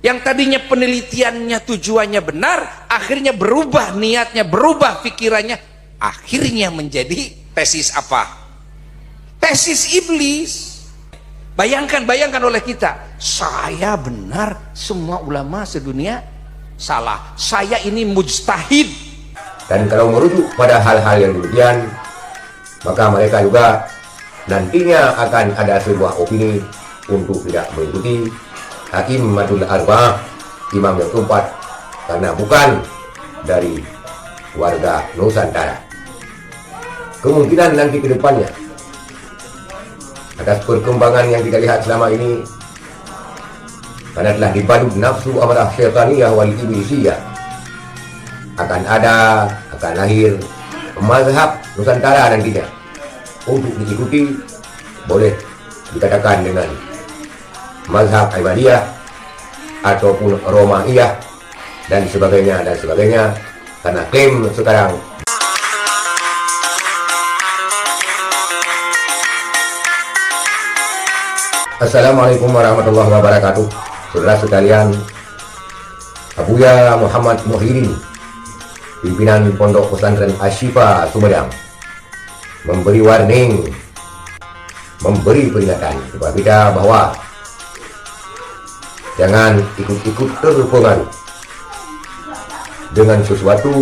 Yang tadinya penelitiannya tujuannya benar, akhirnya berubah niatnya, berubah pikirannya, akhirnya menjadi tesis apa? Tesis iblis. Bayangkan oleh kita, saya benar, semua ulama sedunia salah, saya ini mujtahid. Dan kalau merujuk pada hal-hal yang demikian, maka mereka juga nantinya akan ada sebuah opini untuk tidak mengikuti A'immatul Arba'ah, imam yang keempat, karena bukan dari warga Nusantara. Kemungkinan nanti ke depannya, atas perkembangan yang kita lihat selama ini, karena telah dibalut nafsu amarah syaitaniyah wal iblisiyah, akan lahir mazhab Nusantara nantinya untuk diikuti, boleh dikatakan dengan mazhab Ahmadiyah ataupun Romaiyah dan sebagainya, karena klaim sekarang. Assalamualaikum warahmatullahi wabarakatuh. Saudara sekalian, Abuya Muhammad Muhyiddin, pimpinan Pondok Pesantren Asy-Syifa Sumedang, memberi warning, memberi peringatan kepada kita bahwa jangan ikut-ikut terpengaruh dengan sesuatu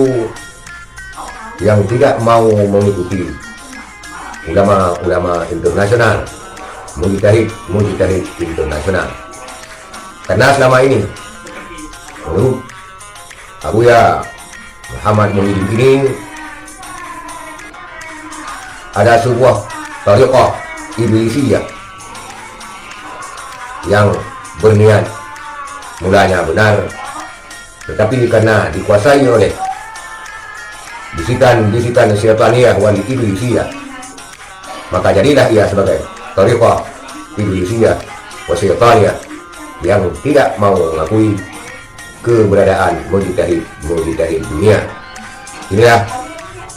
yang tidak mau mengikuti ulama-ulama internasional, mujtahid internasional. Karena selama ini menurut Abuya Muhammad Muhyiddin ini ada sebuah tariqah iblisiyah yang berniat mulanya benar, tetapi karena dikuasai oleh bisikan syaitaniyah wal iblisiyah, maka jadilah ia sebagai tariqah iblisiyah wa syaitaniyah yang tidak mau mengakui keberadaan mujtahid dunia. Inilah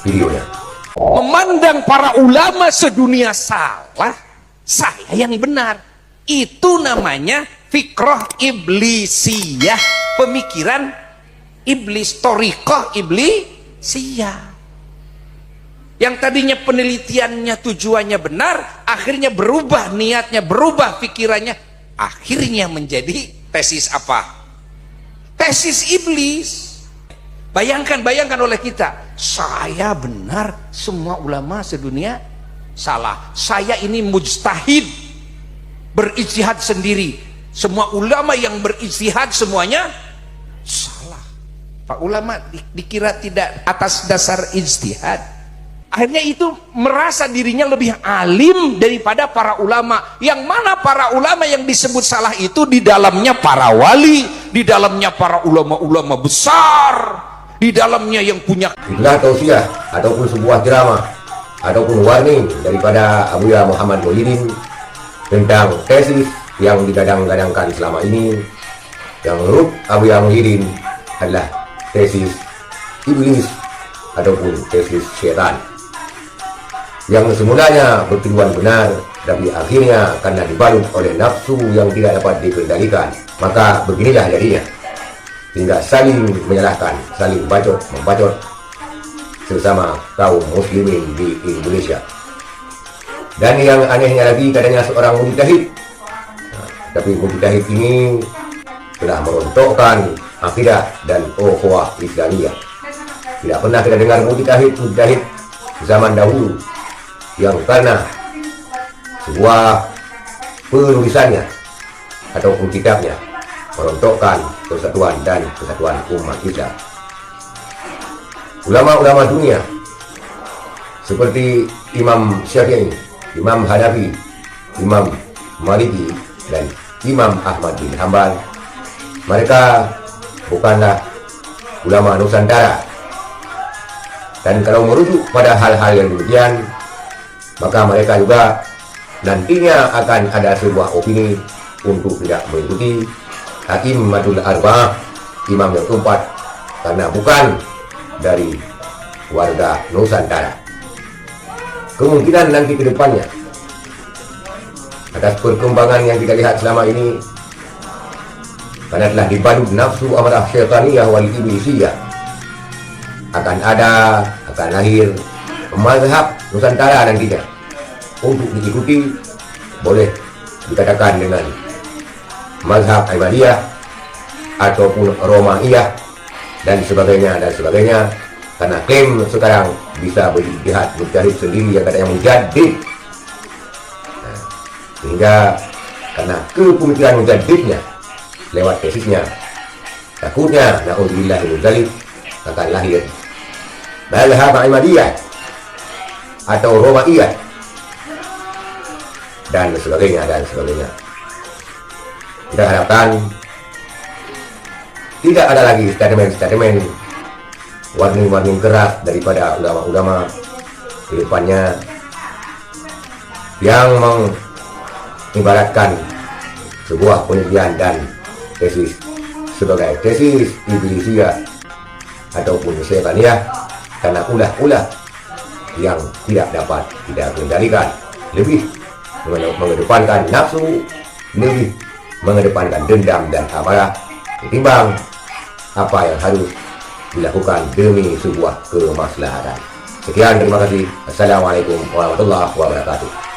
videonya. Memandang para ulama sedunia salah, saya yang benar. Itu namanya fikrah iblisiyah, pemikiran iblis, thariqah iblisiyah. Yang tadinya penelitiannya tujuannya benar, akhirnya berubah niatnya, berubah pikirannya, akhirnya menjadi tesis apa? Tesis iblis. Bayangkan oleh kita, saya benar, semua ulama sedunia salah, saya ini mujtahid, berijtihad sendiri. Semua ulama yang berijtihad semuanya salah. Pak ulama dikira tidak atas dasar ijtihad. Akhirnya itu merasa dirinya lebih alim daripada para ulama. Yang mana para ulama yang disebut salah itu di dalamnya para wali, di dalamnya para ulama-ulama besar, di dalamnya yang punya. Inilah tausiah ataupun sebuah ceramah ataupun warning daripada Abuya Muhammad Muhyiddin tentang tesis yang digadang-gadangkan selama ini, yang menurut Abuya Muhyiddin adalah tesis iblis ataupun tesis syaitan, yang semulanya bertujuan benar, tapi akhirnya karena dibalut oleh nafsu yang tidak dapat dikendalikan, maka beginilah jadinya, hingga saling menyalahkan, saling membacot sesama kaum muslimin di Indonesia. Dan yang anehnya lagi, katanya seorang mujtahid, tapi mujtahid ini telah merontokkan akidah dan ukhuwah Islamiyah. Tidak pernah kita dengar mujtahid zaman dahulu yang karena sebuah penulisannya atau kitabnya merontokkan persatuan dan kesatuan umat Islam. Ulama-ulama dunia seperti Imam Syafi'i, Imam Hanafi, Imam Maliki, dan Imam Ahmad bin Hanbal, mereka bukanlah ulama Nusantara. Dan kalau merujuk pada hal-hal yang demikian, maka mereka juga nantinya akan ada sebuah opini untuk tidak mengikuti A'immatul Arba'ah, imam yang keempat, karena bukan dari warga Nusantara. Kemungkinan nanti ke depannya, atas perkembangan yang kita lihat selama ini, karena telah dibalut nafsu amarah syaitaniyah wal iblisiyah. Akan lahir mazhab Nusantara nantinya. Untuk diikuti boleh dikatakan dengan mazhab Ahmadiyah ataupun Romaiyah dan sebagainya, karena klaim sekarang bisa berjihad mujahid sendiri yang katanya mujahid. Nah, sehingga karena kepemikiran mujahidnya lewat tesisnya, takutnya na'udzubillah min dzalik akan lahir mazhab Ahmadiyah atau Romaiyah dan sebagainya. Kita harapkan tidak ada lagi statement warning keras daripada ulama-ulama di depannya yang mengibaratkan sebuah penelitian dan tesis sebagai tesis iblisiyah ataupun syaitaniyah, karena ulah-ulah yang tidak dapat kita kendalikan, lebih mengedepankan nafsu, lebih mengedepankan dendam dan amarah ketimbang apa yang harus dilakukan demi sebuah kemaslahatan. Sekian, terima kasih. Assalamualaikum warahmatullahi wabarakatuh.